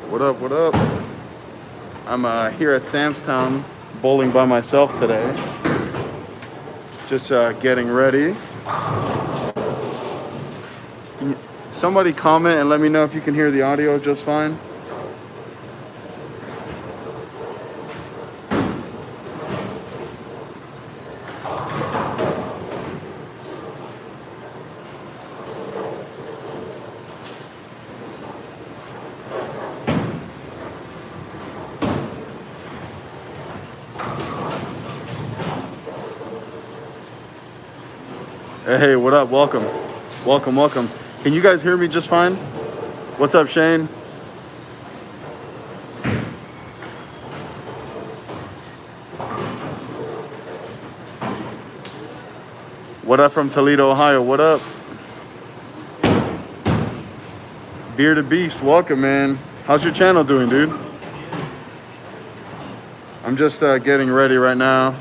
What up, what up? I'm here at Sam's Town bowling by myself today. Just getting ready. Somebody comment and let me know if you can hear the audio just fine. Hey, what up? Welcome. Welcome. Can you guys hear me just fine? What's up, Shane? What up from Toledo, Ohio? What up? Bearded Beast, welcome, man. How's your channel doing, dude? I'm just getting ready right now.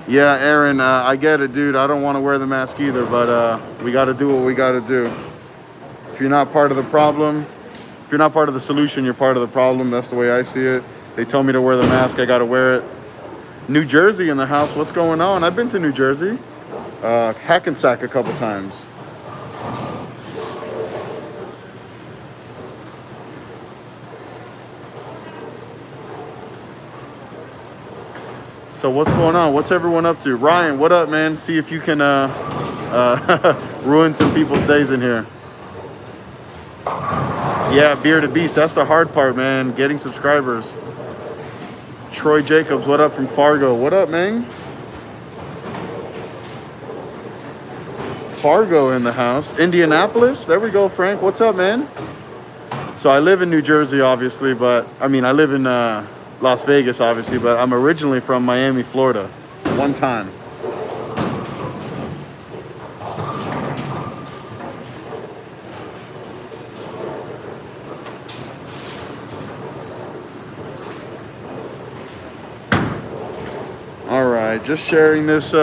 Yeah, Aaron, I get it, dude. I don't want to wear the mask either, but we got to do what we got to do. If you're not part of the problem, if you're not part of the solution, you're part of the problem. That's the way I see it. They told me to wear the mask. I got to wear it. New Jersey in the house. What's going on? I've been to New Jersey. Hackensack a couple times. So what's going on? What's everyone up to? Ryan, what up, man? See if you can ruin some people's days in here. Yeah, Bearded Beast, that's the hard part, man. Getting subscribers. Troy Jacobs, what up from Fargo? What up, man? Fargo in the house. Indianapolis, there we go, Frank. What's up, man? So I live in New Jersey, obviously, but I mean, I live in Las Vegas, obviously, but I'm originally from Miami, Florida. One time. All right, just sharing this.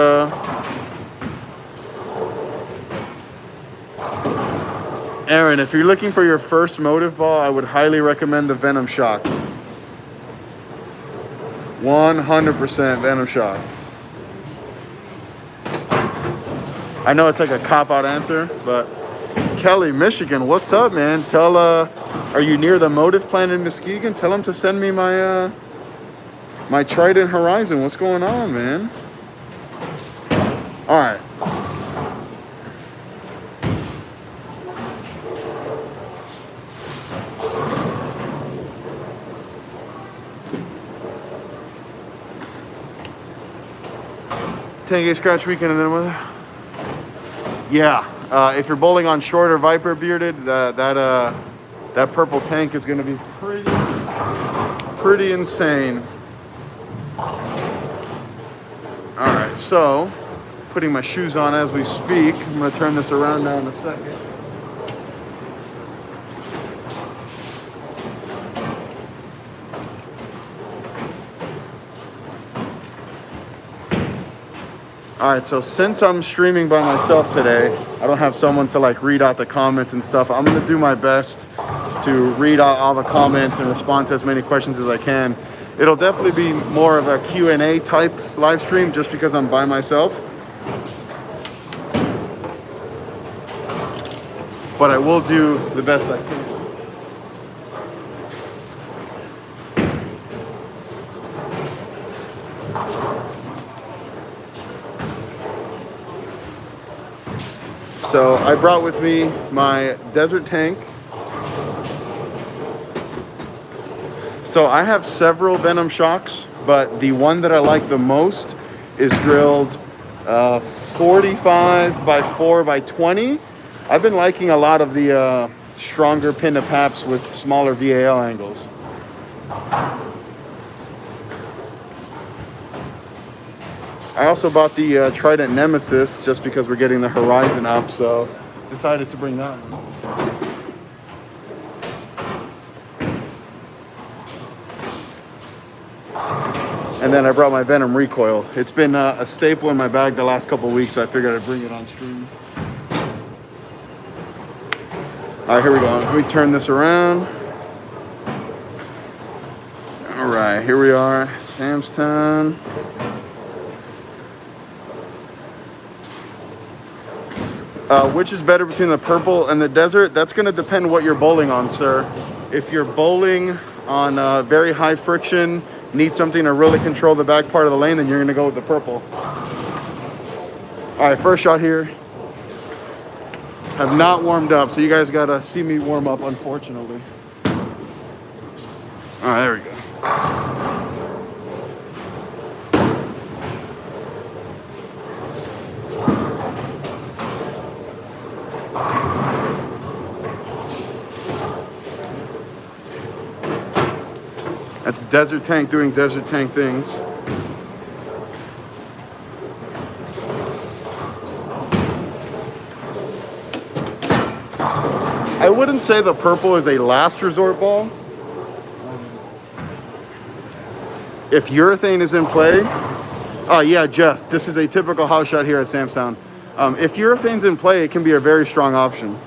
Aaron, if you're looking for your first motive ball, I would highly recommend the Venom Shock. 100% Venom Shock. I know it's like a cop-out answer, but Kelly, Michigan, what's up, man? Are you near the motive plant in Muskegon? Tell them to send me my my Trident Horizon. What's going on, man? All right. Tank scratch weekend and then what? Yeah, if you're bowling on short or Viper bearded, that purple tank is gonna be pretty insane. All right, so putting my shoes on as we speak. I'm gonna turn this around now in a second. All right, so since I'm streaming by myself today, I don't have someone to like read out the comments and stuff. I'm gonna do my best to read out all the comments and respond to as many questions as I can. It'll definitely be more of a Q&A type live stream just because I'm by myself. But I will do the best I can. So I brought with me my desert tank. So I have several Venom Shocks, but the one that I like the most is drilled 45 by 4 by 20. I've been liking a lot of the stronger pin to paps with smaller VAL angles. I also bought the Trident Nemesis just because we're getting the horizon up, so decided to bring that one. And then I brought my Venom recoil. It's been a staple in my bag the last couple of weeks, so I figured I'd bring it on stream. All right, here we go. Let me turn this around. All right, here we are, Samstown. Which is better between the purple and the desert? That's going to depend what you're bowling on, sir. If you're bowling on very high friction, need something to really control the back part of the lane, then you're going to go with the purple. All right, first shot here. Have not warmed up, so you guys got to see me warm up, unfortunately. All right, there we go. That's Desert Tank doing Desert Tank things. I wouldn't say the purple is a last resort ball. If urethane is in play, oh yeah, Jeff, this is a typical house shot here at Samstown. If urethane's in play, it can be a very strong option.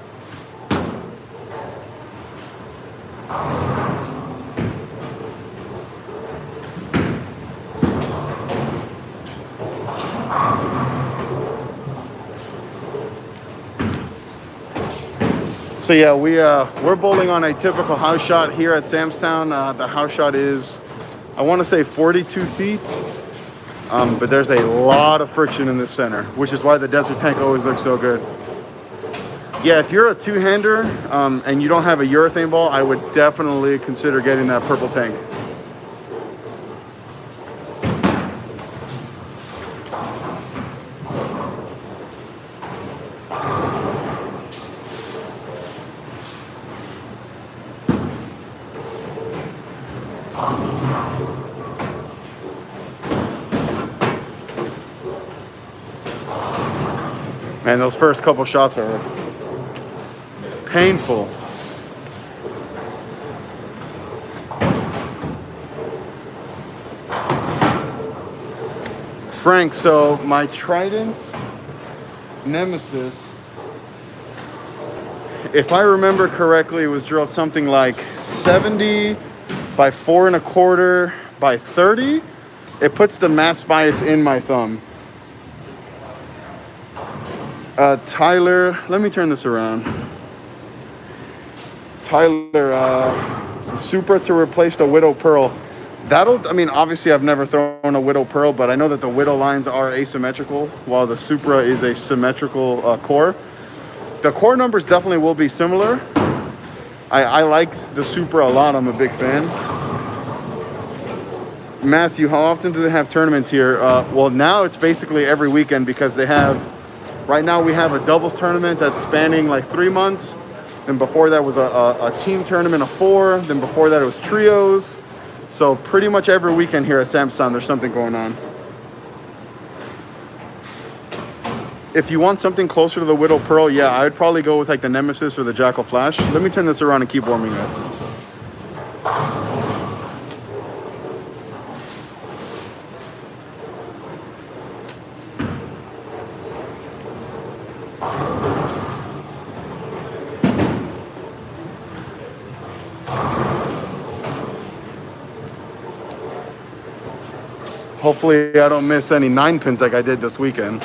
So yeah, we're bowling on a typical house shot here at Samstown. The house shot is, I want to say 42 feet, but there's a lot of friction in the center, which is why the Desert Tank always looks so good. Yeah, if you're a two-hander and you don't have a urethane ball, I would definitely consider getting that purple tank. Man, those first couple shots are painful. Frank, so my Trident Nemesis, if I remember correctly, it was drilled something like 70 by 4 1/4 by 30. It puts the mass bias in my thumb. Tyler, let me turn this around. Tyler, Supra to replace the Widow Pearl. I mean, obviously I've never thrown a Widow Pearl, but I know that the Widow lines are asymmetrical, while the Supra is a symmetrical core. The core numbers definitely will be similar. I like the Supra a lot. I'm a big fan. Matthew, how often do they have tournaments here? Well, now it's basically every weekend because they have, right now we have a doubles tournament that's spanning like 3 months. Then before that was a team tournament of 4. Then before that it was trios. So pretty much every weekend here at Samstown there's something going on. If you want something closer to the Widow Pearl, yeah, I would probably go with like the Nemesis or the Jackal Flash. Let me turn this around and keep warming up. Hopefully I don't miss any 9 pins like I did this weekend.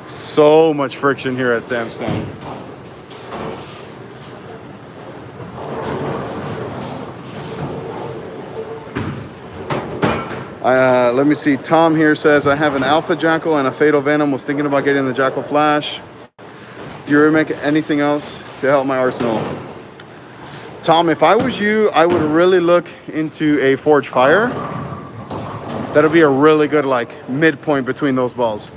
So much friction here at Samstown. Let me see. Tom here says, I have an Alpha Jackal and a Fatal Venom. Was thinking about getting the Jackal Flash. Do you make anything else to help my arsenal? Tom, if I was you, I would really look into a Forge Fire. That'll be a really good like midpoint between those balls.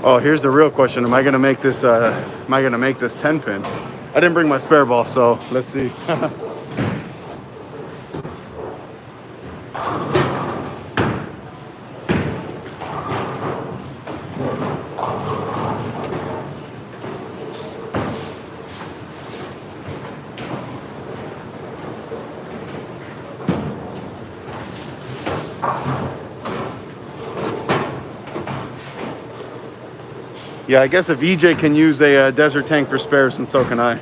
Oh, here's the real question. Am I gonna make this 10 pin? I didn't bring my spare ball, so let's see. Yeah, I guess if EJ can use a desert tank for spares, then so can I.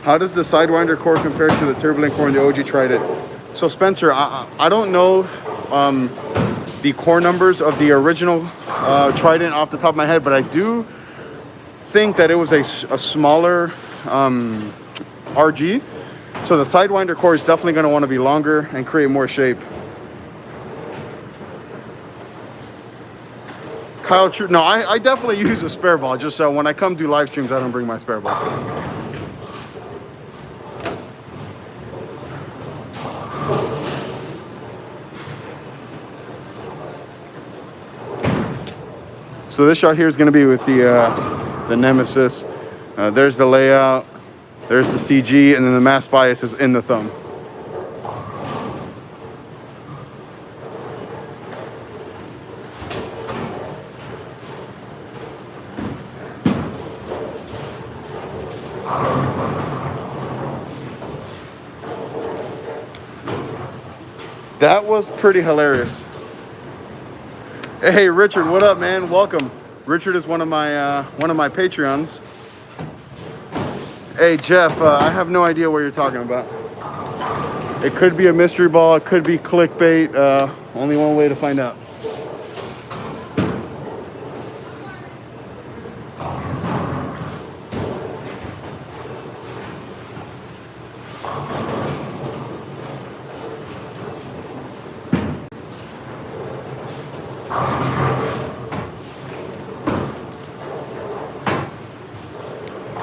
How does the Sidewinder core compare to the turbulent core in the OG Trident? So Spencer, I don't know the core numbers of the original Trident off the top of my head, but I do think that it was a smaller RG. So the Sidewinder core is definitely going to want to be longer and create more shape. Kyle True, no, I definitely use a spare ball, just so when I come do live streams, I don't bring my spare ball. So this shot here is going to be with the Nemesis. There's the layout, there's the CG, and then the mass bias is in the thumb. That was pretty hilarious. Hey Richard, what up, man? Welcome. Richard is one of my Patreons. Hey Jeff, I have no idea what you're talking about. It could be a mystery ball, it could be clickbait. Only one way to find out.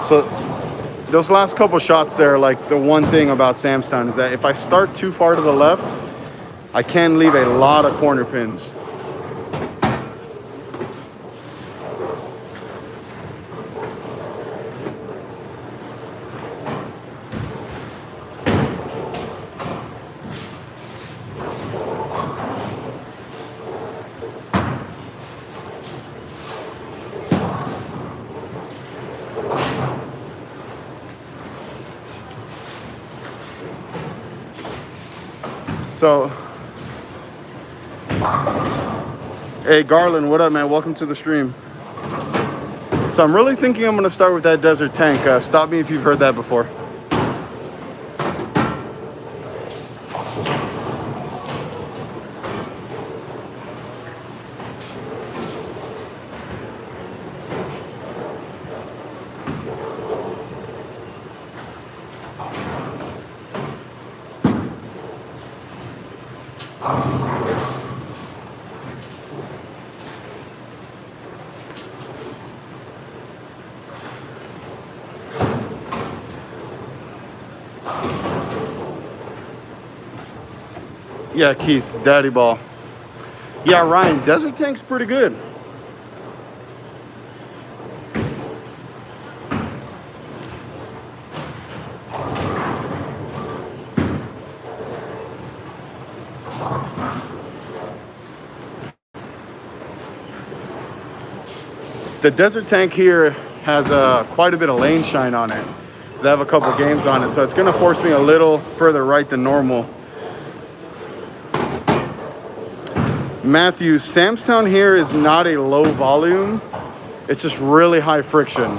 So those last couple shots there, like the one thing about Samstown is that if I start too far to the left, I can leave a lot of corner pins. So, hey Garland, what up, man? Welcome to the stream. So I'm really thinking I'm gonna start with that desert tank. Stop me if you've heard that before. Yeah, Keith, daddy ball. Yeah, Ryan, desert tank's pretty good. The desert tank here has quite a bit of lane shine on it. I have a couple games on it, so it's gonna force me a little further right than normal. Matthew, Samstown here is not a low volume. It's just really high friction.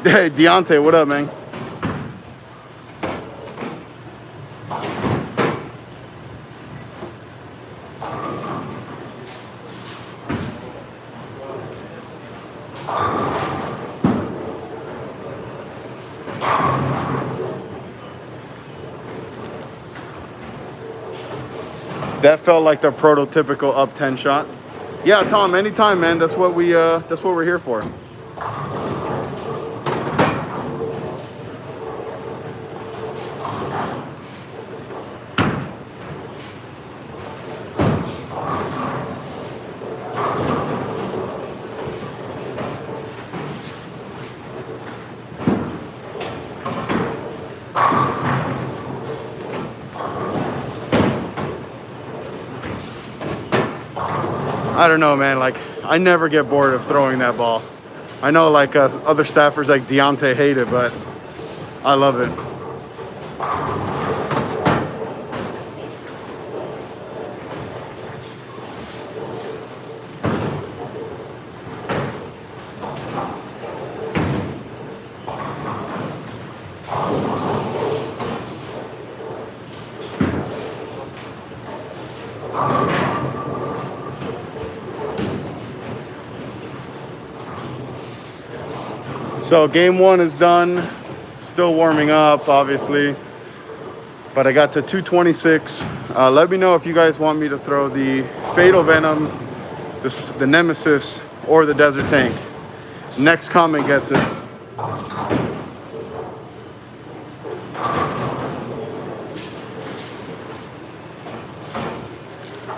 Hey, Deontay, what up, man? That felt like the prototypical up 10 shot. Yeah, Tom, anytime, man. That's what we're here for. I don't know, man. Like, I never get bored of throwing that ball. I know, like, other staffers like Deontay hate it, but I love it. So game one is done, still warming up, obviously, but I got to 226. Let me know if you guys want me to throw the Fatal Venom, the Nemesis, or the Desert Tank. Next comment gets it.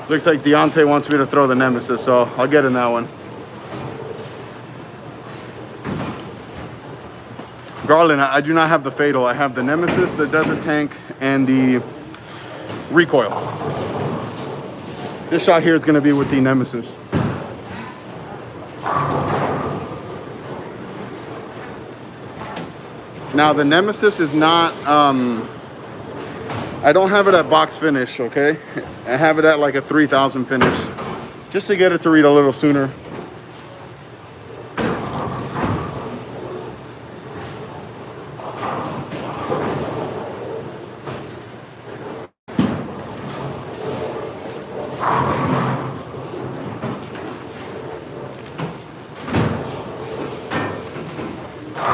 Looks like Deontay wants me to throw the Nemesis, so I'll get in that one. Garland, I do not have the Fatal. I have the Nemesis, the Desert Tank, and the Recoil. This shot here is going to be with the Nemesis. Now, the Nemesis is not... I don't have it at box finish, okay? I have it at like a 3,000 finish, just to get it to read a little sooner.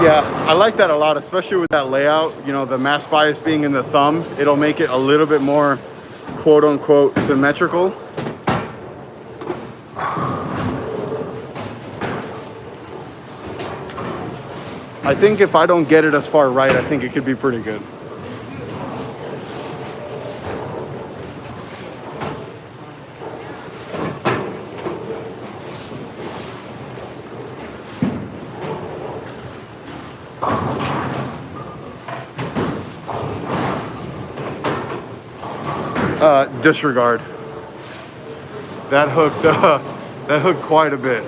Yeah, I like that a lot, especially with that layout. You know, the mass bias being in the thumb, it'll make it a little bit more quote unquote symmetrical. I think if I don't get it as far right, I think it could be pretty good. Disregard. That hooked quite a bit.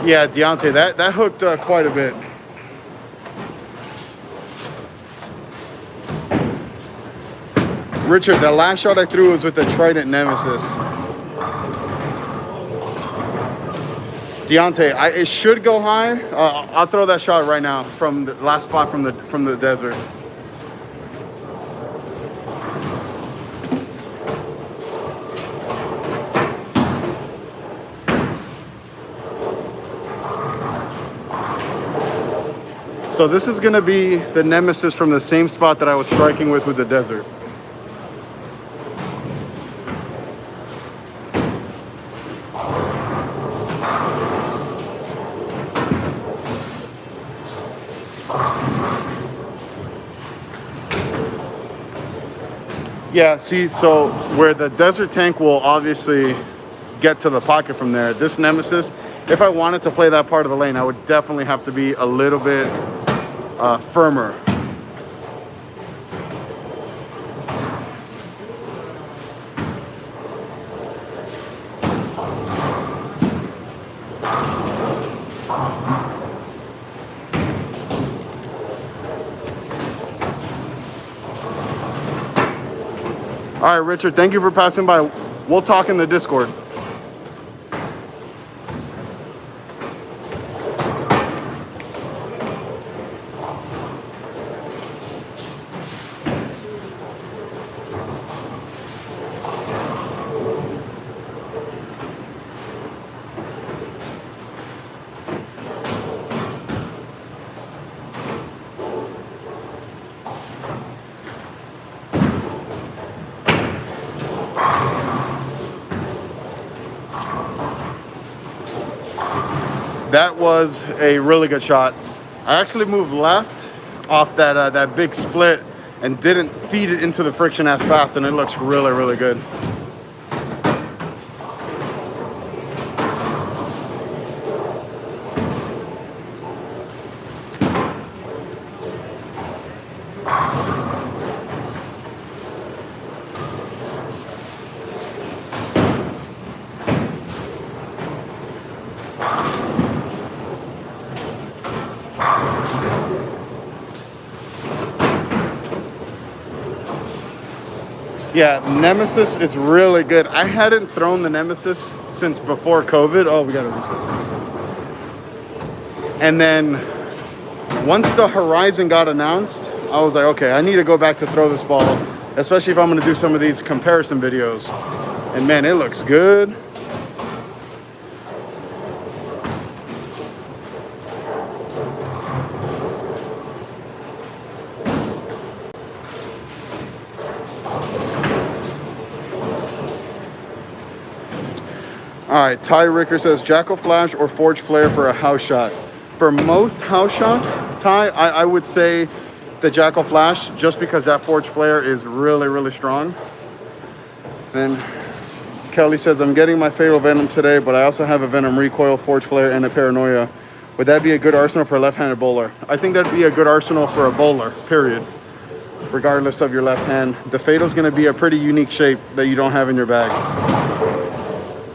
Yeah, Deontay, that hooked quite a bit. Richard, the last shot I threw was with the Trident Nemesis. Deontay, it should go high. I'll throw that shot right now from the last spot from the desert. So this is gonna be the Nemesis from the same spot that I was striking with the desert. Yeah, see, so where the desert tank will obviously get to the pocket from there, this Nemesis, if I wanted to play that part of the lane, I would definitely have to be a little bit firmer. All right, Richard, thank you for passing by. We'll talk in the Discord. That was a really good shot. I actually moved left off that big split and didn't feed it into the friction as fast, and it looks really, really good. Yeah, Nemesis is really good. I hadn't thrown the Nemesis since before COVID. Oh, we got to reset. And then once the Horizon got announced, I was like, okay, I need to go back to throw this ball, especially if I'm going to do some of these comparison videos. And man, it looks good. All right, Ty Ricker says, Jackal Flash or Forge Flare for a house shot? For most house shots, Ty, I would say the Jackal Flash, just because that Forge Flare is really, really strong. Then Kelly says, I'm getting my Fatal Venom today, but I also have a Venom Recoil, Forge Flare, and a Paranoia. Would that be a good arsenal for a left-handed bowler? I think that'd be a good arsenal for a bowler, period. Regardless of your left hand. The Fatal's gonna be a pretty unique shape that you don't have in your bag.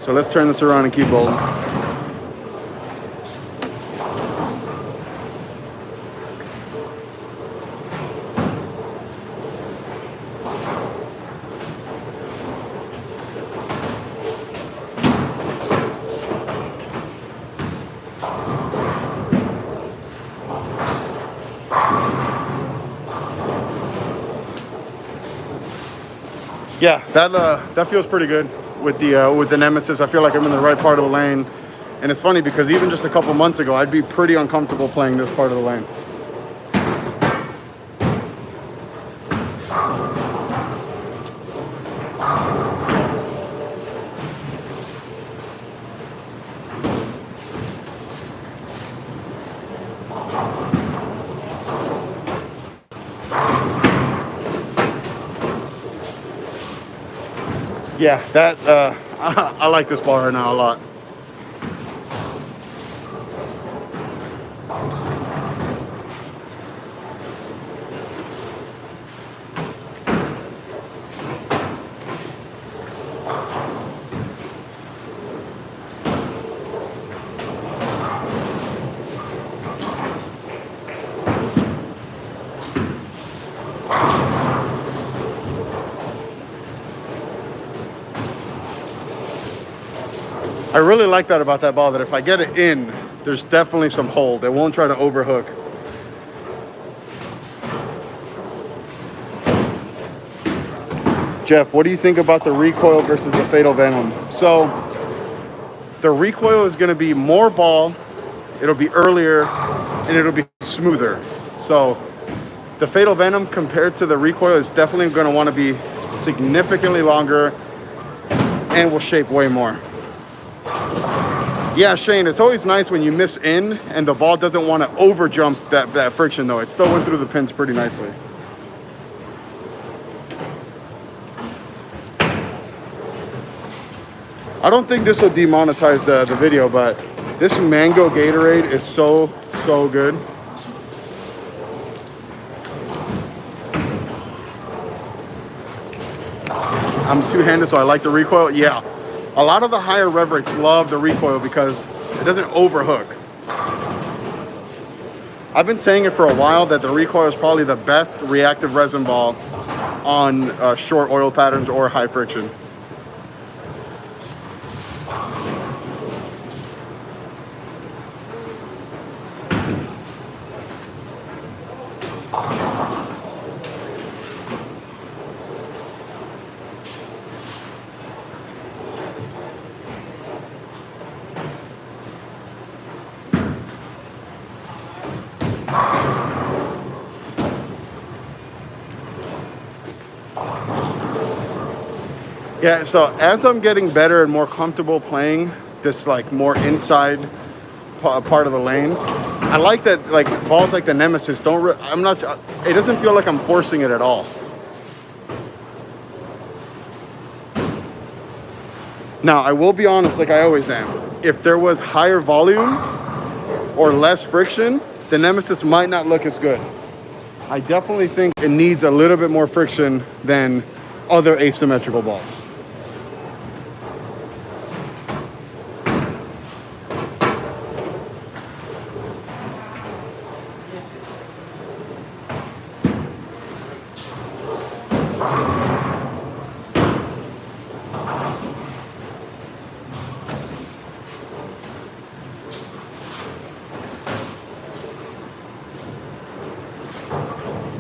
So let's turn this around and keep bowling. Yeah, that feels pretty good. With the Nemesis, I feel like I'm in the right part of the lane. And it's funny because even just a couple months ago, I'd be pretty uncomfortable playing this part of the lane. Yeah, that I like this ball right now a lot. I really like that about that ball, that if I get it in, there's definitely some hold. It won't try to overhook. Jeff, what do you think about the recoil versus the Fatal Venom? So the recoil is going to be more ball, it'll be earlier, and it'll be smoother. So the Fatal Venom compared to the recoil is definitely going to want to be significantly longer and will shape way more. Yeah, Shane, it's always nice when you miss in and the ball doesn't want to over jump that friction though. It still went through the pins pretty nicely. I don't think this will demonetize the video, but this mango Gatorade is so good. I'm two-handed, so I like the recoil. Yeah, a lot of the higher rev rates love the recoil because it doesn't overhook. I've been saying it for a while that the recoil is probably the best reactive resin ball on short oil patterns or high friction. Yeah, so as I'm getting better and more comfortable playing this like more inside part of the lane, I like that like balls like the Nemesis don't, it doesn't feel like I'm forcing it at all. Now, I will be honest, like I always am. If there was higher volume or less friction, the Nemesis might not look as good. I definitely think it needs a little bit more friction than other asymmetrical balls.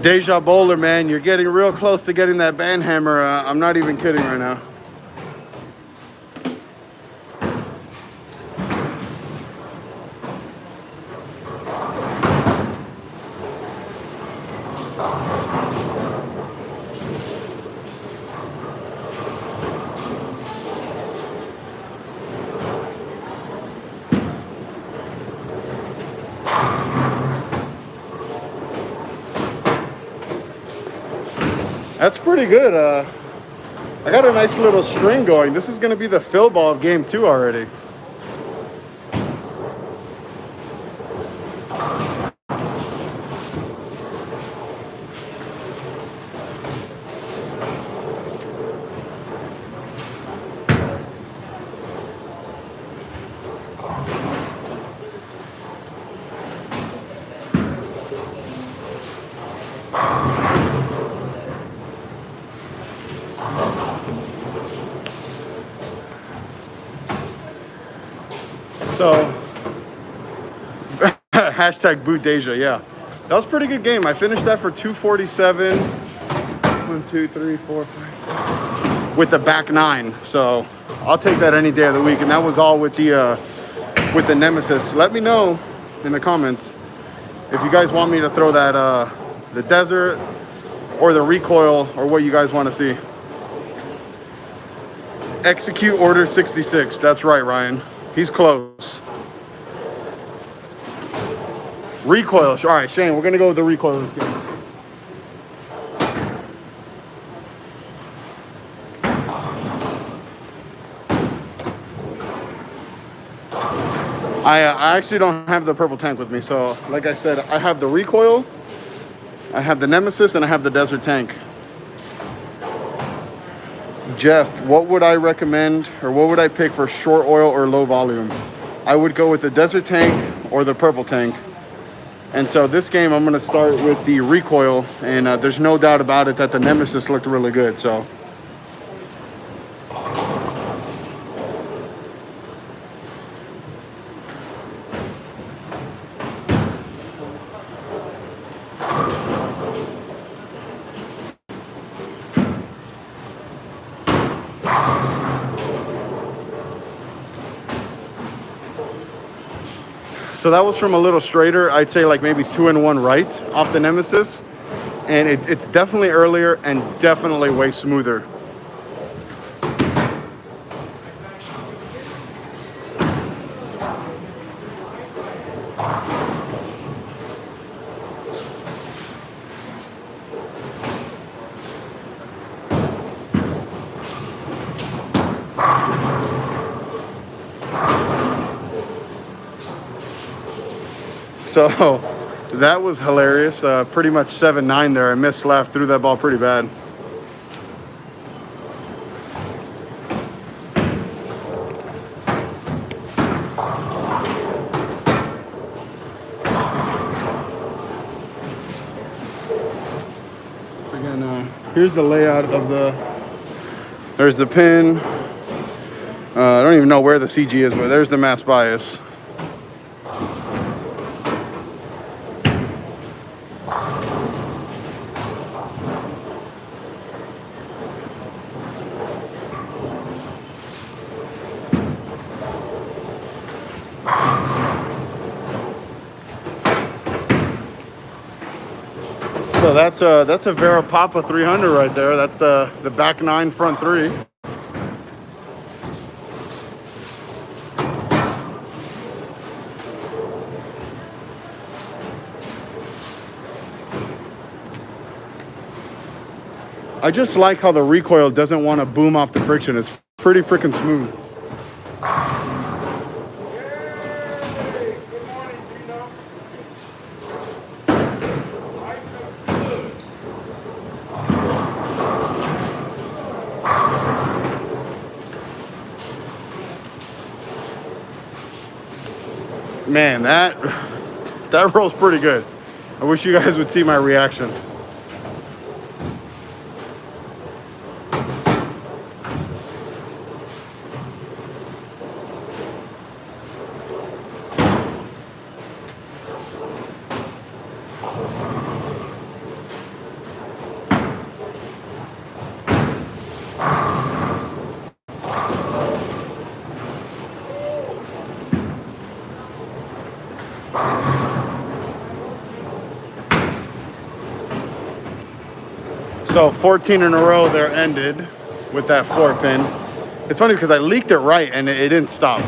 Deja Bowler, man, you're getting real close to getting that band hammer. I'm not even kidding right now. That's pretty good. I got a nice little string going. This is going to be the fill ball of game 2 already. So, hashtag boot Deja, yeah. That was a pretty good game. I finished that for 247. 1, 2, 3, 4, 5, 6. With the back 9. So, I'll take that any day of the week. And that was all with the Nemesis. Let me know in the comments if you guys want me to throw that, the Desert or the recoil, or what you guys want to see. Execute order 66. That's right, Ryan. He's close. Recoil. All right, Shane, we're going to go with the recoil this game. I actually don't have the purple tank with me. So, like I said, I have the recoil, I have the Nemesis, and I have the Desert tank. Jeff, what would I recommend, or what would I pick for short oil or low volume? I would go with the Desert tank or the purple tank. And so this game, I'm going to start with the recoil, and there's no doubt about it that the Nemesis looked really good. So, so that was from a little straighter. I'd say like maybe 2 and 1 right off the Nemesis. And it's definitely earlier and definitely way smoother. So that was hilarious. Pretty much 7-9 there. I missed left, threw that ball pretty bad. So again, here's the layout of there's the pin. I don't even know where the CG is, but there's the mass bias. So that's a Vera Papa 300 right there. That's the back 9, front 3. I just like how the recoil doesn't want to boom off the friction. It's pretty freaking smooth. Man, that rolls pretty good. I wish you guys would see my reaction. So 14 in a row there ended with that 4-pin. It's funny because I leaked it right and it didn't stop.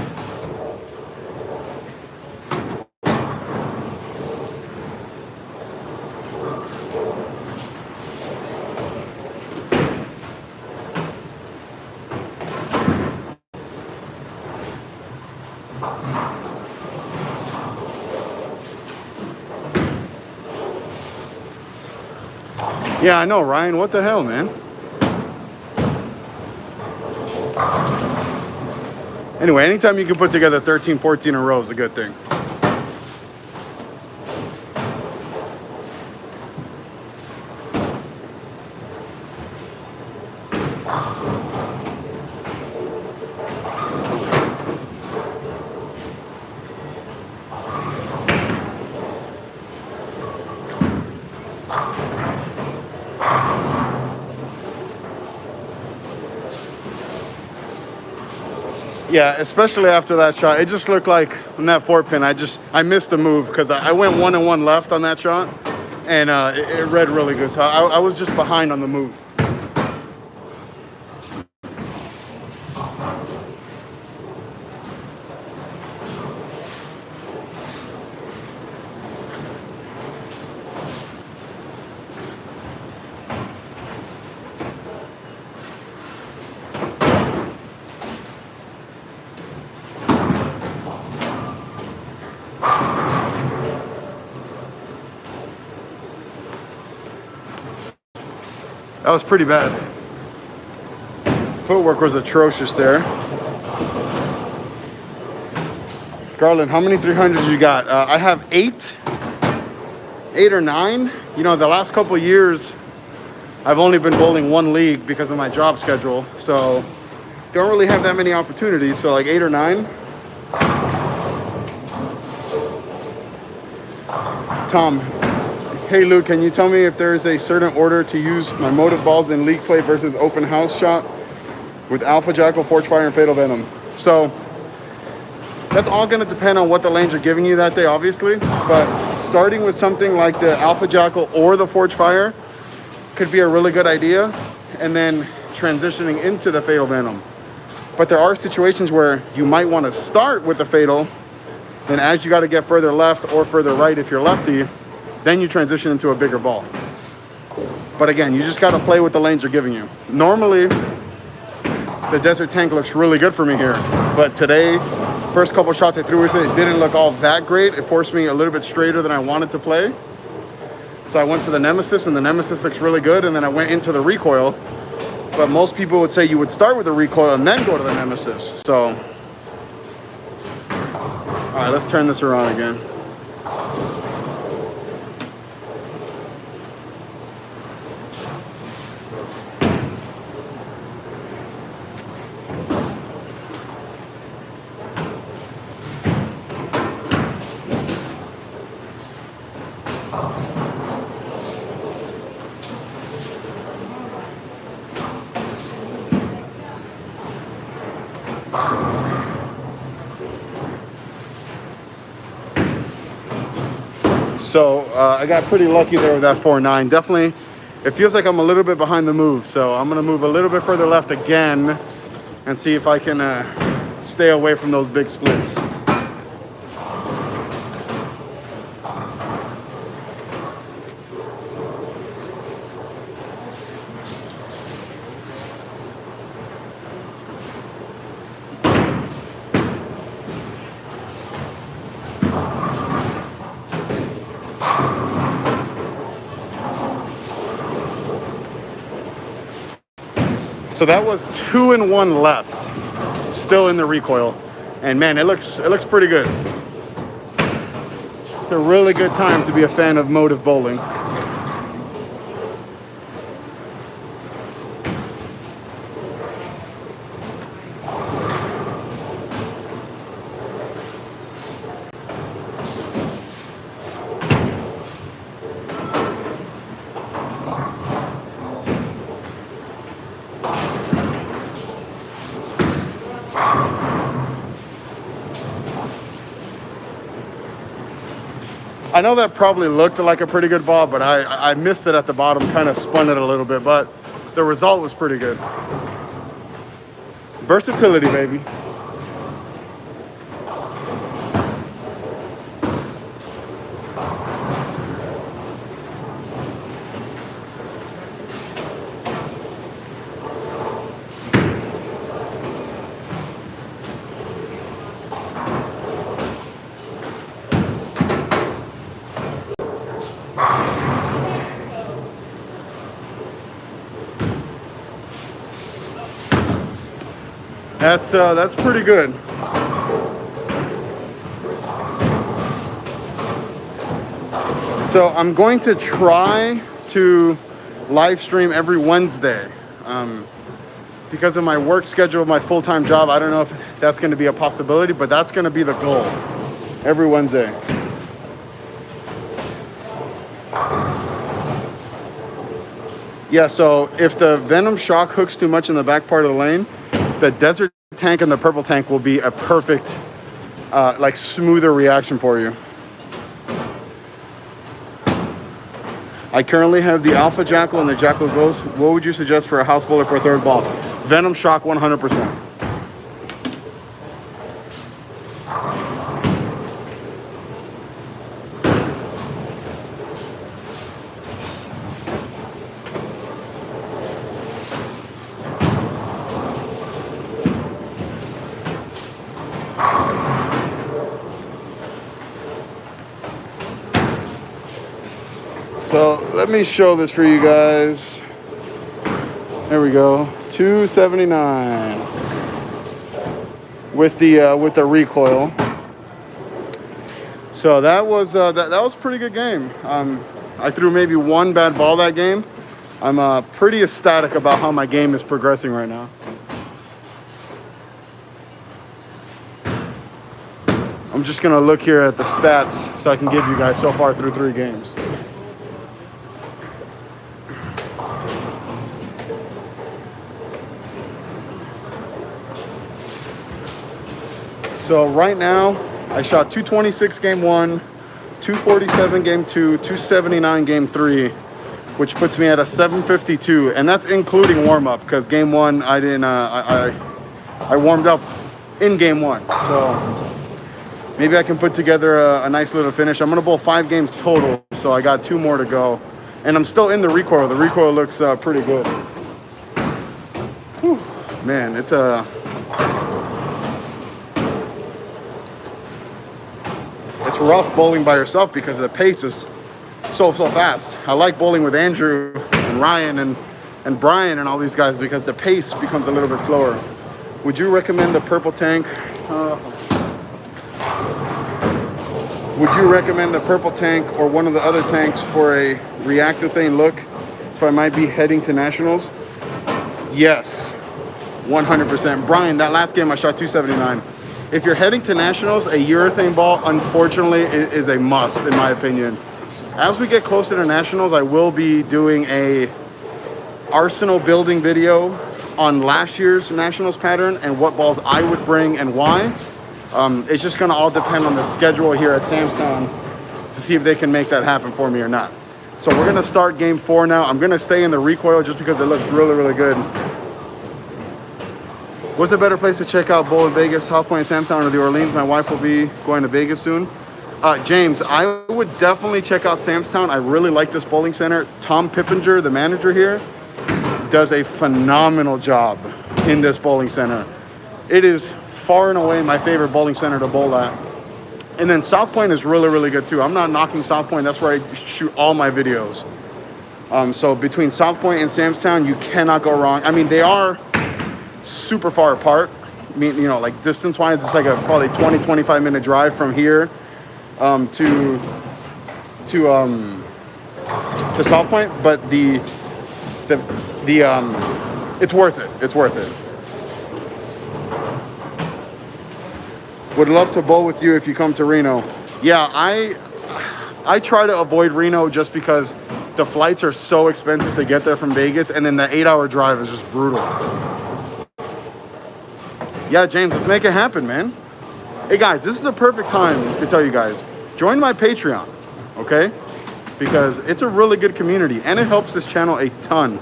Yeah, I know, Ryan. What the hell, man? Anyway, anytime you can put together 13, 14 in a row is a good thing. Yeah, especially after that shot. It just looked like on that 4-pin, I missed the move because I went 1 and 1 left on that shot, and it read really good. So I was just behind on the move. That was pretty bad. Footwork was atrocious there. Garland, how many 300s you got? I have 8 or 9. You know, the last couple of years, I've only been bowling 1 league because of my job schedule. So don't really have that many opportunities. So like 8 or 9. Tom, hey Luke, can you tell me if there is a certain order to use my motive balls in league play versus open house shot with Alpha Jackal, Forge Fire, and Fatal Venom? So that's all going to depend on what the lanes are giving you that day, obviously. But starting with something like the Alpha Jackal or the Forge Fire could be a really good idea, and then transitioning into the Fatal Venom. But there are situations where you might want to start with the Fatal, then as you got to get further left or further right if you're lefty, then you transition into a bigger ball. But again, you just got to play with the lanes they're giving you. Normally, the Desert Tank looks really good for me here, but today First couple shots I threw with it didn't look all that great. It forced me a little bit straighter than I wanted to play. So I went to the Nemesis, and the Nemesis looks really good, and then I went into the recoil. But most people would say you would start with the recoil and then go to the Nemesis. So, all right, let's turn this around again. So I got pretty lucky there with that 4.9. Definitely, it feels like I'm a little bit behind the move. So I'm gonna move a little bit further left again and see if I can stay away from those big splits. So that was 2 and 1 left, still in the recoil, and man, it looks pretty good. It's a really good time to be a fan of motive bowling. I know that probably looked like a pretty good ball, but I missed it at the bottom, kind of spun it a little bit, but the result was pretty good. Versatility, baby. That's pretty good. So I'm going to try to live stream every Wednesday. Because of my work schedule, my full-time job, I don't know if that's going to be a possibility, but that's going to be the goal. Every Wednesday. Yeah, so if the Venom Shock hooks too much in the back part of the lane, the Desert Tank and the Purple Tank will be a perfect, like smoother reaction for you. I currently have the Alpha Jackal and the Jackal Ghost. What would you suggest for a house bowler for a third ball? Venom Shock 100%. So let me show this for you guys. There we go, 279 with the recoil. So that was a pretty good game. I threw maybe one bad ball that game. I'm pretty ecstatic about how my game is progressing right now. I'm just gonna look here at the stats so I can give you guys so far through 3 games. So right now, I shot 226 game 1, 247 game 2, 279 game 3, which puts me at a 752, and that's including warm up because game 1 I didn't. I warmed up in game 1, so maybe I can put together a nice little finish. I'm gonna bowl 5 games total, so I got 2 more to go, and I'm still in the recoil. The recoil looks pretty good. Whew. Man, rough bowling by yourself because the pace is so fast. I like bowling with Andrew and Ryan and Brian and all these guys because the pace becomes a little bit slower. Would you recommend the purple tank? Would you recommend the purple tank or one of the other tanks for a reactathane look if I might be heading to nationals? Yes, 100%. Brian, that last game I shot 279. If you're heading to nationals, a urethane ball, unfortunately, is a must, in my opinion. As we get closer to nationals, I will be doing a arsenal building video on last year's nationals pattern and what balls I would bring and why. It's just gonna all depend on the schedule here at Samstown to see if they can make that happen for me or not. So we're gonna start game 4 now. I'm gonna stay in the recoil just because it looks really good. What's a better place to check out bowl in Vegas, South Point, Samstown, or the Orleans? My wife will be going to Vegas soon. James, I would definitely check out Samstown. I really like this bowling center. Tom Pippinger, the manager here, does a phenomenal job in this bowling center. It is far and away my favorite bowling center to bowl at. And then South Point is really good too. I'm not knocking South Point. That's where I shoot all my videos. So between South Point and Samstown, you cannot go wrong. I mean, they are super far apart. I mean, you know, like distance-wise, it's like a probably 20-25 minute drive from here to South Point. But it's worth it. It's worth it. Would love to bowl with you if you come to Reno. Yeah, I try to avoid Reno just because the flights are so expensive to get there from Vegas, and then the 8-hour drive is just brutal. Yeah, James, let's make it happen, man. Hey guys, this is a perfect time to tell you guys, join my Patreon, okay? Because it's a really good community and it helps this channel a ton.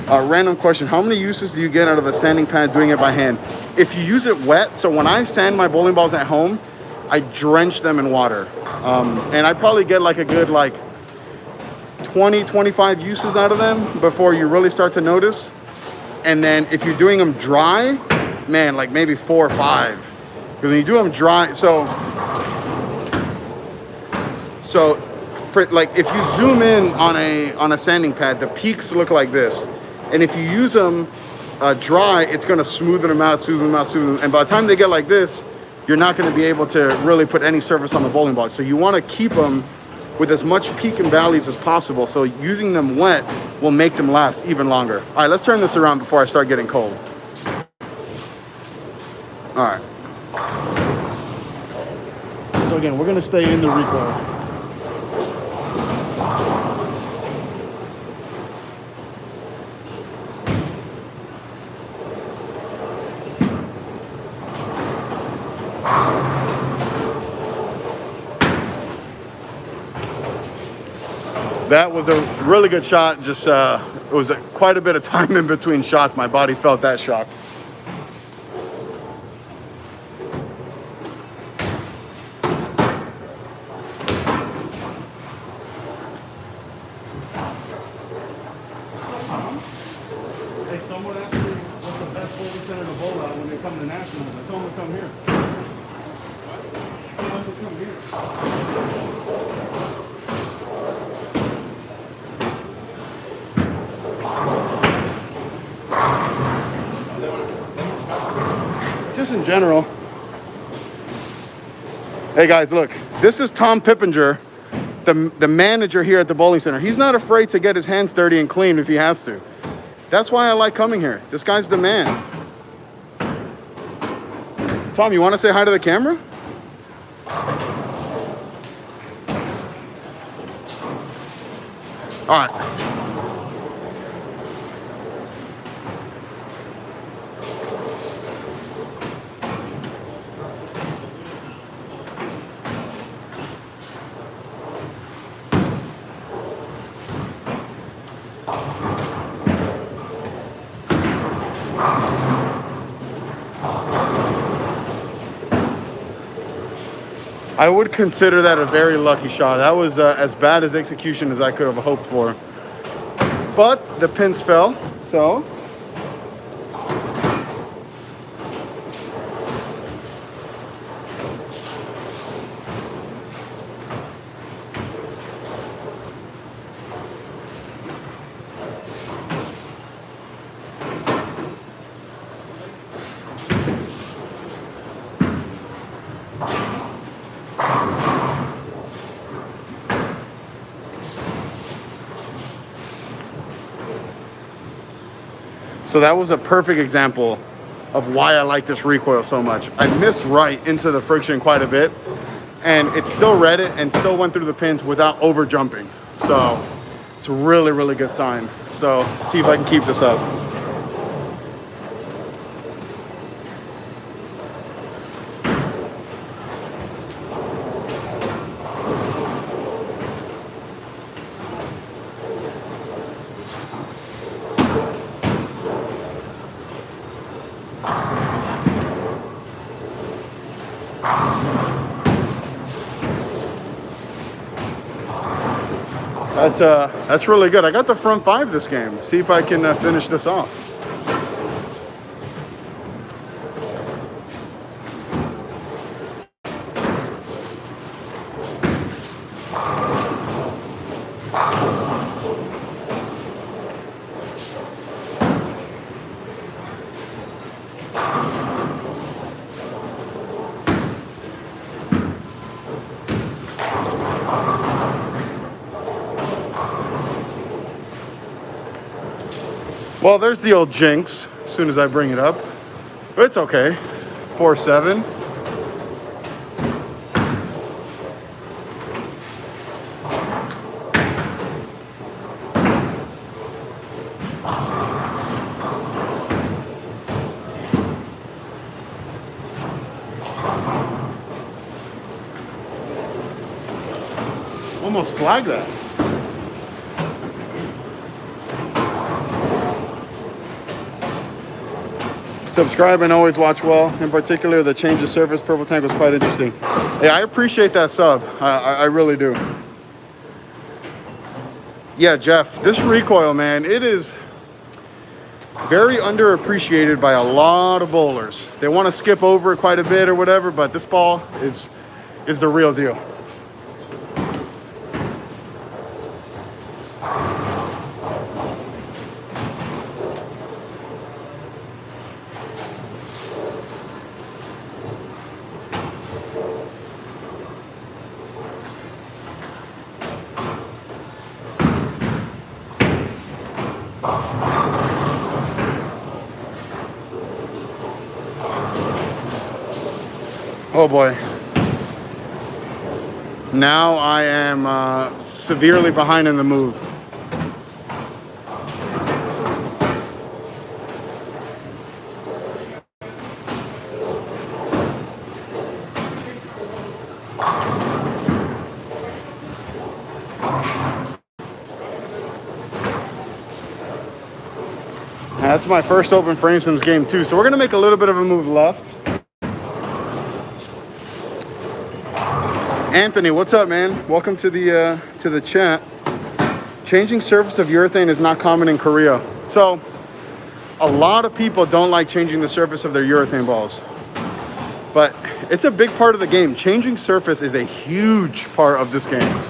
Random question, how many uses do you get out of a sanding pad doing it by hand? If you use it wet, so when I sand my bowling balls at home, I drench them in water. And I probably get like a good 20-25 uses out of them before you really start to notice. And then if you're doing them dry, man, like maybe 4 or 5. Because when you do them dry, so like if you zoom in on a sanding pad, the peaks look like this. And if you use them dry, it's going to smoothen them out. And by the time they get like this, you're not going to be able to really put any surface on the bowling ball. So you want to keep them with as much peak and valleys as possible. So using them wet will make them last even longer. All right, let's turn this around before I start getting cold. All right. So again, we're going to stay in the recoil. That was a really good shot. Just it was quite a bit of time in between shots. My body felt that shock. Hey, someone asked me what's the best bowling center to bowl at when they come to nationals. I told them to come here. What? I told them to come here. Just in general. Hey guys, look, this is Tom Pippinger, the manager here at the bowling center. He's not afraid to get his hands dirty and clean if he has to. That's why I like coming here. This guy's the man. Tom, you want to say hi to the camera? All right. I would consider that a very lucky shot. That was as bad as execution as I could have hoped for. But the pins fell, so. So that was a perfect example of why I like this recoil so much. I missed right into the friction quite a bit, and it still read it and still went through the pins without over jumping. So it's a really, really good sign. So see if I can keep this up. That's really good. I got the front 5 this game. See if I can finish this off. Well, there's the old jinx as soon as I bring it up, but it's okay. 4.7. Almost flagged that. Subscribe and always watch well. In particular, the change of surface purple tank was quite interesting. Yeah, I appreciate that sub. I really do. Yeah, Jeff, this recoil, man, it is very underappreciated by a lot of bowlers. They want to skip over it quite a bit or whatever, but this ball is the real deal. Oh boy. Now I am severely behind in the move. That's my first open frame sims game too. So we're gonna make a little bit of a move left. Anthony, what's up, man? Welcome to the chat. Changing surface of urethane is not common in Korea. So a lot of people don't like changing the surface of their urethane balls, but it's a big part of the game. Changing surface is a huge part of this game.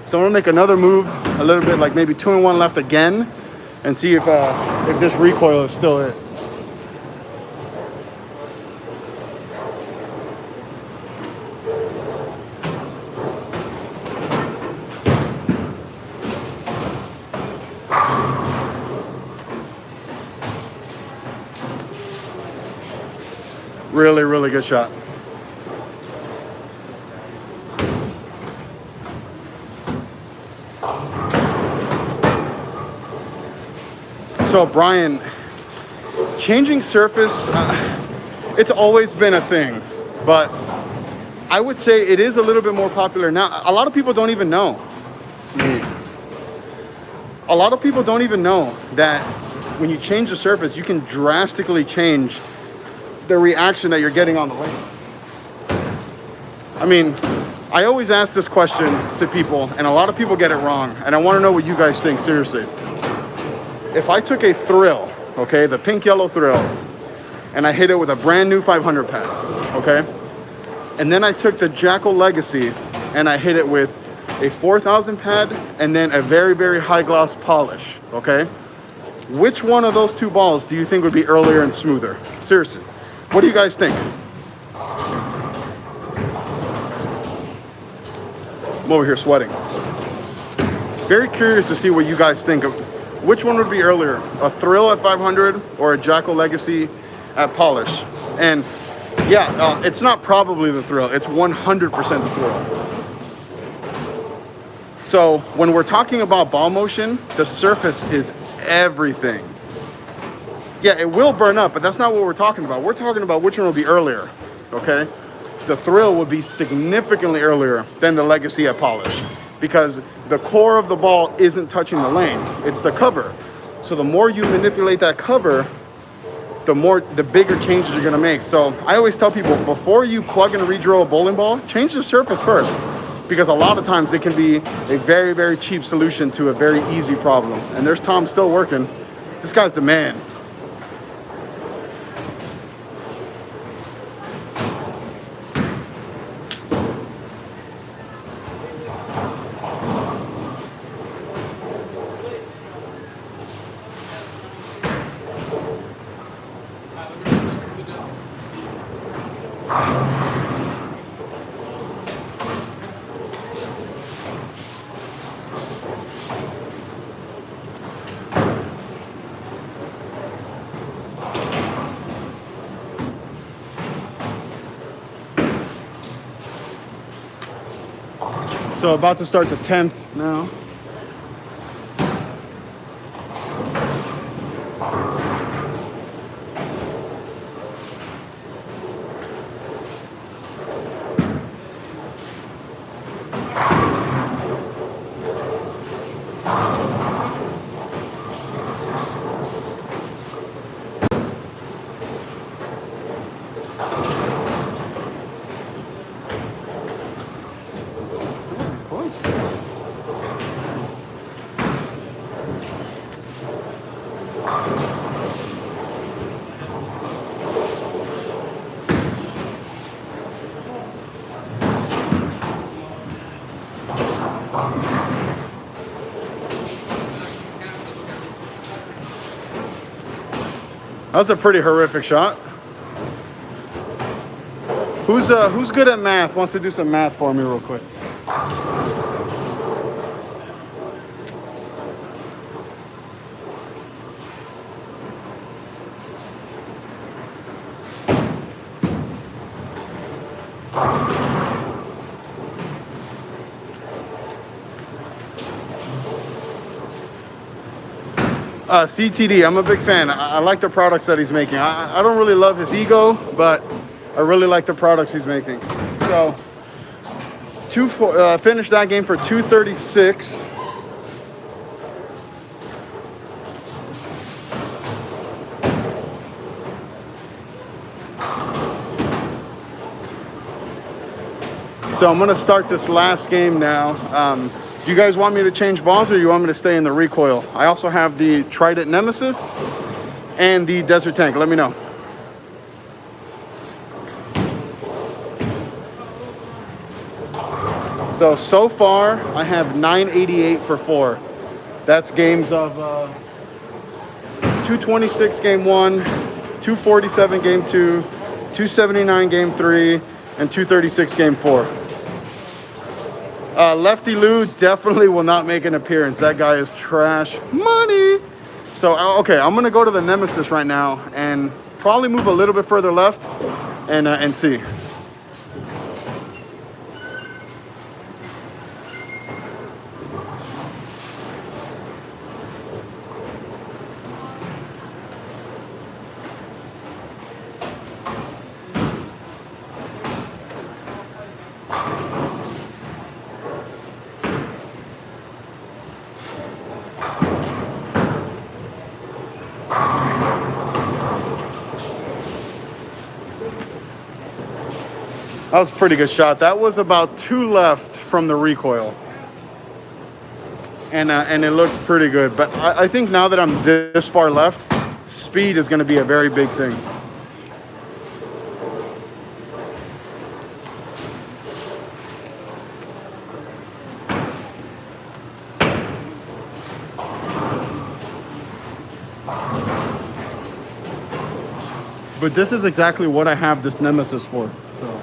So I'm gonna make another move, a little bit like maybe 2 and 1 left again, and see if this recoil is still it. Really, really good shot. So Brian, changing surface, it's always been a thing, but I would say it is a little bit more popular now. A lot of people don't even know. A lot of people don't even know that when you change the surface, you can drastically change the reaction that you're getting on the lane. I mean, I always ask this question to people, and a lot of people get it wrong, and I want to know what you guys think, seriously. If I took a Thrill, okay, the pink yellow Thrill, and I hit it with a brand new 500 pad, okay, and then I took the Jackal Legacy and I hit it with a 4000 pad and then a very, very high gloss polish, okay, which one of those two balls do you think would be earlier and smoother? Seriously, what do you guys think? I'm over here sweating. Very curious to see what you guys think of. Which one would be earlier, a Thrill at 500 or a Jacko Legacy at Polish? And yeah, it's not probably the Thrill, it's 100% the Thrill. So when we're talking about ball motion, the surface is everything. Yeah, it will burn up, but that's not what we're talking about. We're talking about which one will be earlier, okay? The Thrill would be significantly earlier than the Legacy at Polish, because the core of the ball isn't touching the lane, it's the cover. So the more you manipulate that cover, the bigger changes you're gonna make. So I always tell people, before you plug and re-drill a bowling ball, change the surface first, because a lot of times it can be a very, very cheap solution to a very easy problem. And there's Tom still working. This guy's the man. So about to start the 10th now. That was a pretty horrific shot. Who's good at math? Wants to do some math for me real quick? CTD, I'm a big fan. I like the products that he's making. I don't really love his ego, but I really like the products he's making. So, finished that game for 236. So I'm gonna start this last game now. Do you guys want me to change balls, or you want me to stay in the recoil? I also have the Trident Nemesis and the Desert Tank. Let me know. So far, I have 988 for 4. That's games of 226 game 1, 247 game 2, 279 game 3, and 236 game 4. Lefty Lou definitely will not make an appearance. That guy is trash money. So, okay, I'm going to go to the Nemesis right now and probably move a little bit further left and see. That was a pretty good shot. That was about 2 left from the recoil. And it looked pretty good. But I think now that I'm this far left, speed is going to be a very big thing. But this is exactly what I have this Nemesis for. So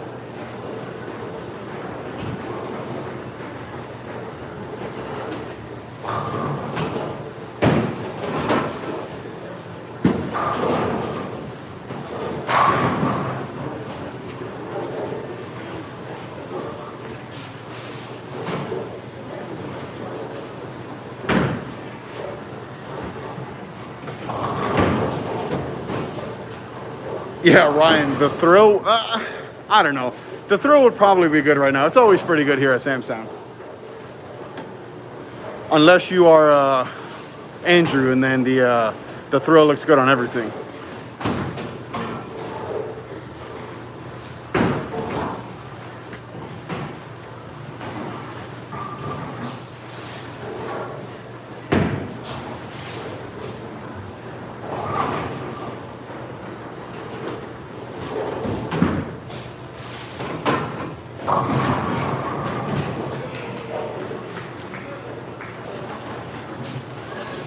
Yeah, Ryan, the throw, I don't know. The throw would probably be good right now. It's always pretty good here at Samstown. Unless you are Andrew, and then the throw looks good on everything.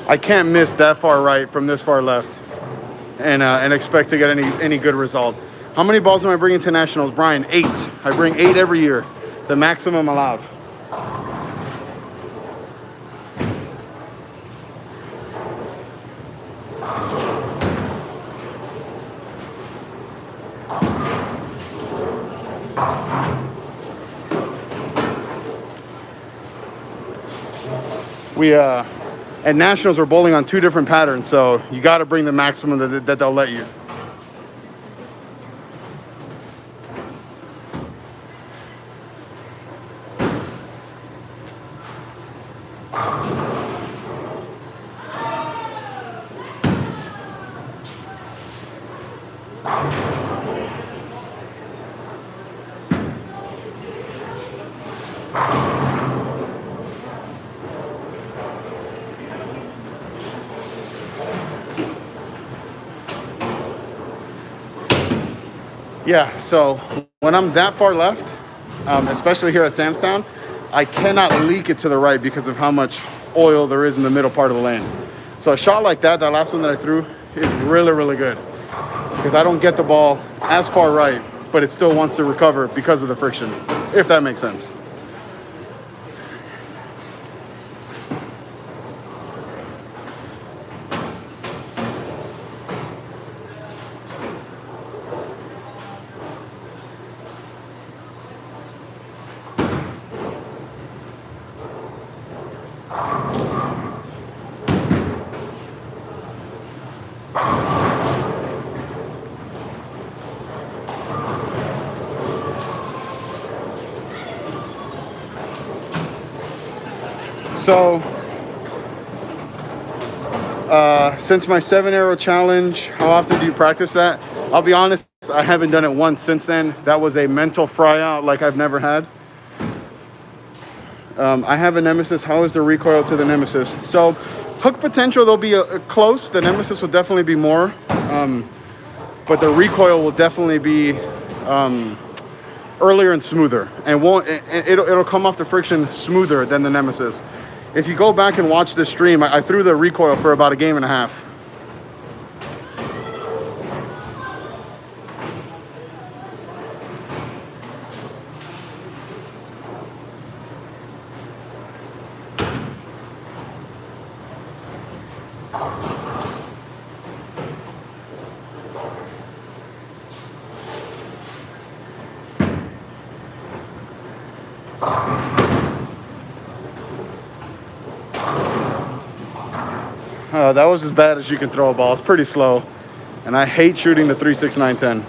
I can't miss that far right from this far left and expect to get any good result. How many balls am I bringing to nationals, Brian? 8. I bring 8 every year, the maximum allowed. We at nationals we're bowling on 2 different patterns, so you got to bring the maximum that they'll let you. Yeah, so when I'm that far left, especially here at Samstown, I cannot leak it to the right because of how much oil there is in the middle part of the lane. So a shot like that last one that I threw, is really, really good. Because I don't get the ball as far right, but it still wants to recover because of the friction, if that makes sense. So, since my 7-arrow challenge, how often do you practice that? I'll be honest, I haven't done it once since then. That was a mental fry out like I've never had. I have a Nemesis. How is the recoil to the Nemesis? So, hook potential, they'll be close. The Nemesis will definitely be more. But the recoil will definitely be earlier and smoother. And it'll come off the friction smoother than the Nemesis. If you go back and watch this stream, I threw the recoil for about a game and a half. That was as bad as you can throw a ball. It's pretty slow. And I hate shooting the 3, 6, 9, 10.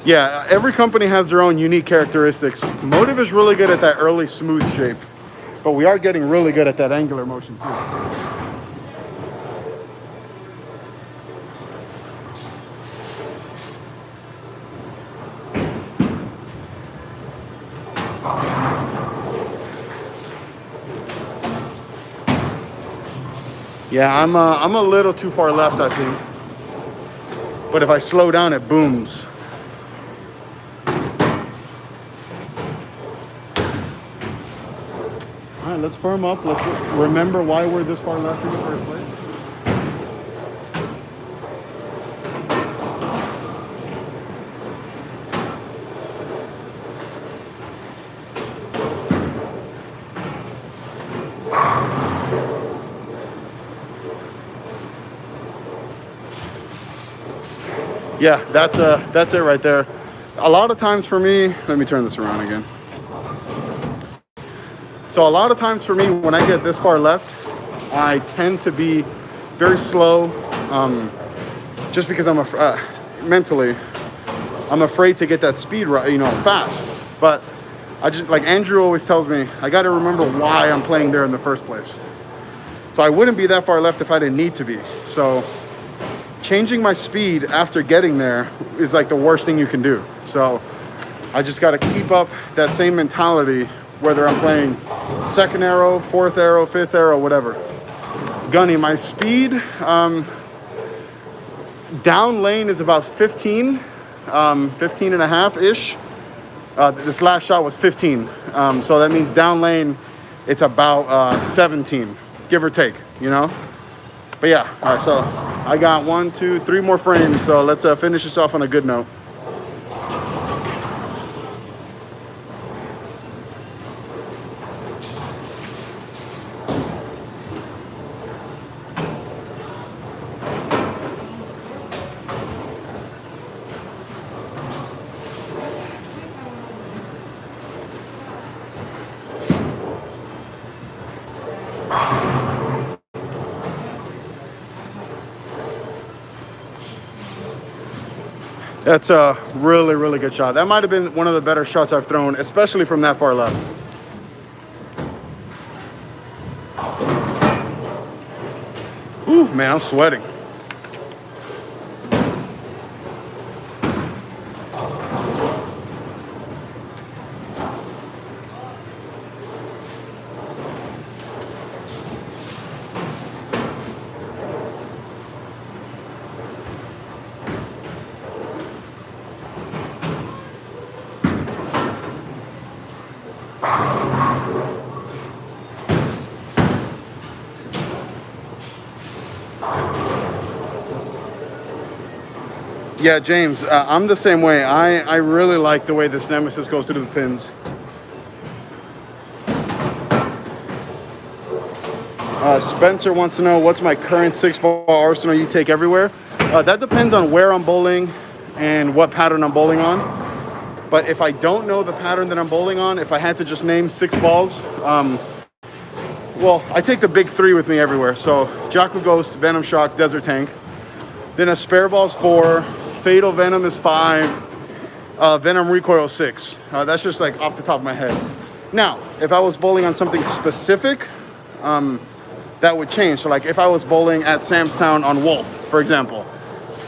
Yeah, every company has their own unique characteristics. Motive is really good at that early smooth shape. But we are getting really good at that angular motion too. Yeah, I'm a little too far left, I think. But if I slow down, it booms. All right, let's firm up. Let's remember why we're this far left in the first place. Yeah, that's it right there. A lot of times for me, let me turn this around again. So a lot of times for me, when I get this far left, I tend to be very slow. just because mentally, I'm afraid to get that speed right, fast. But I just, like Andrew always tells me, I got to remember why I'm playing there in the first place. So I wouldn't be that far left if I didn't need to be. So changing my speed after getting there is like the worst thing you can do. So I just got to keep up that same mentality, whether I'm playing second arrow, fourth arrow, fifth arrow, whatever. Gunny, my speed, down lane is about 15 and a half-ish. This last shot was 15. So that means down lane, it's about 17, give or take, But yeah, all right, so I got 1, 2, 3 more frames. So let's finish this off on a good note. That's a really, really good shot. That might have been one of the better shots I've thrown, especially from that far left. Ooh, man, I'm sweating. Yeah, James, I'm the same way. I really like the way this Nemesis goes through the pins. Spencer wants to know, what's my current 6-ball arsenal you take everywhere? That depends on where I'm bowling and what pattern I'm bowling on. But if I don't know the pattern that I'm bowling on, if I had to just name 6 balls, well, I take the big 3 with me everywhere. So Jakku Ghost, Venom Shock, Desert Tank. Then a spare ball's 4, Fatal Venom is 5, Venom Recoil 6. That's just like off the top of my head. Now, if I was bowling on something specific, that would change. So like if I was bowling at Sam's Town on Wolf, for example,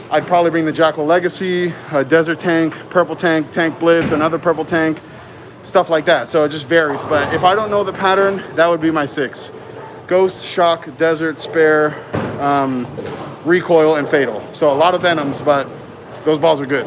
I'd probably bring the Jackal Legacy, Desert Tank, Purple Tank, Tank Blitz, another Purple Tank, stuff like that. So it just varies. But if I don't know the pattern, that would be my 6. Ghost, Shock, Desert, Spare, Recoil, and Fatal. So a lot of Venoms, but those balls are good.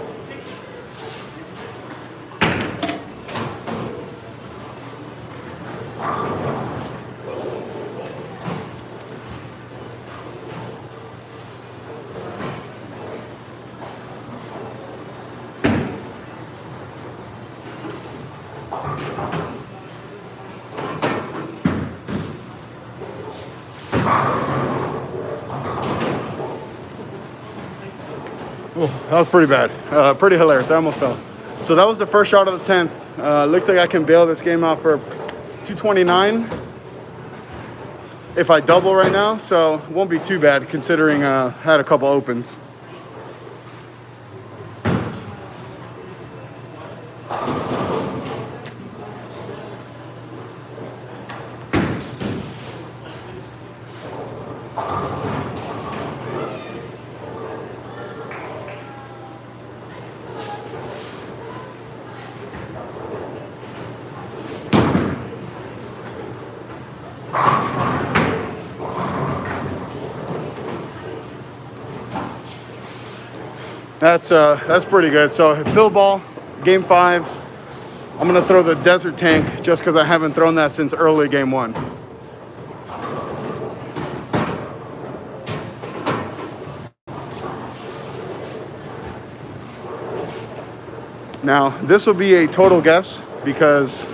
Oh, that was pretty bad. Pretty hilarious. I almost fell. So that was the first shot of the 10th. Looks like I can bail this game out for 229 if I double right now. So it won't be too bad considering I had a couple opens. That's pretty good. So fill ball, game 5. I'm gonna throw the Desert Tank just because I haven't thrown that since early game 1. Now this will be a total guess because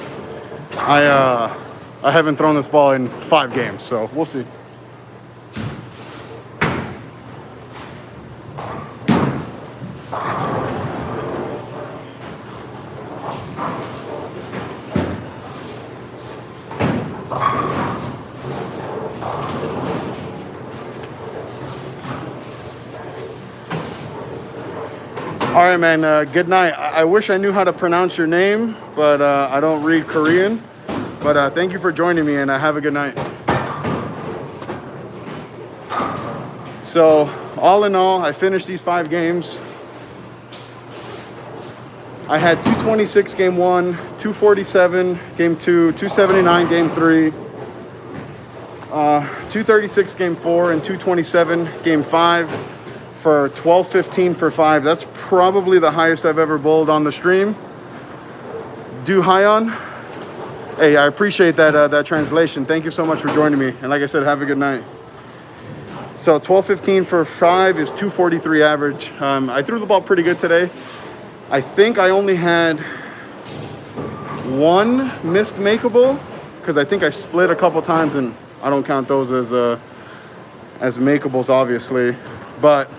I haven't thrown this ball in 5 games, so we'll see. right, man. Good night. I wish I knew how to pronounce your name, but I don't read Korean. But thank you for joining me, and have a good night. So, all in all, I finished these 5 games. I had 226 game 1, 247 game 2, 279 game 3, 236 game 4, and 227 game 5 for 12.15 for 5. That's probably the highest I've ever bowled on the stream. Do Hyon. Hey, I appreciate that translation. Thank you so much for joining me. And like I said, have a good night. So 12.15 for 5 is 243 average. I threw the ball pretty good today. I think I only had 1 missed makeable because I think I split a couple times, and I don't count those as makeables, obviously. But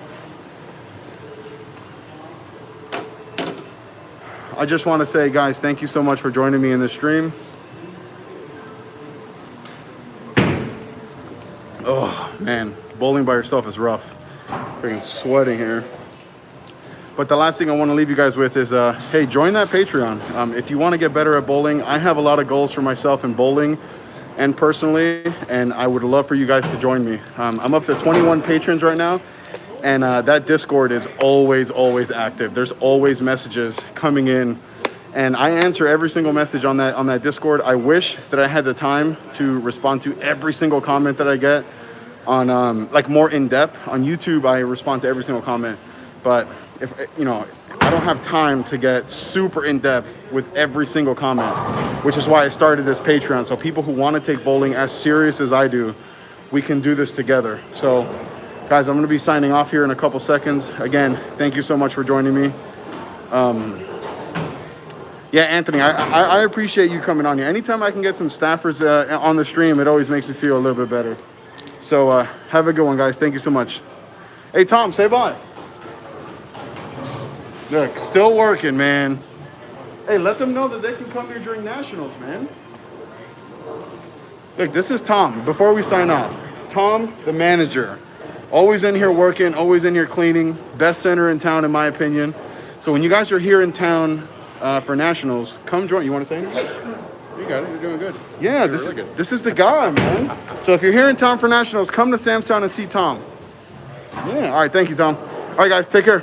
I just want to say, guys, thank you so much for joining me in this stream. Oh, man, bowling by yourself is rough. Freaking sweating here. But the last thing I want to leave you guys with is, hey, join that Patreon. If you want to get better at bowling, I have a lot of goals for myself in bowling and personally, and I would love for you guys to join me. I'm up to 21 patrons right now, and that Discord is always active. There's always messages coming in, and I answer every single message on that Discord. I wish that I had the time to respond to every single comment that I get on like more in depth. On YouTube, I respond to every single comment, but if you know, I don't have time to get super in depth with every single comment, which is why I started this Patreon. So people who want to take bowling as serious as I do, we can do this together. So guys, I'm going to be signing off here in a couple seconds. Again, thank you so much for joining me. Yeah, Anthony, I appreciate you coming on here. Anytime I can get some staffers on the stream, it always makes me feel a little bit better. So have a good one, guys. Thank you so much. Hey, Tom, say bye. Look, still working, man. Hey, let them know that they can come here during nationals, man. Look, this is Tom. Before we sign off, Tom, the manager, always in here working, always in here cleaning. Best center in town, in my opinion. So when you guys are here in town for nationals, come join. You want to say anything? You got it. You're doing good. Yeah, this is the guy, man. So if you're here in town for nationals, come to Samstown and see Tom. Yeah. All right. Thank you, Tom. All right, guys. Take care.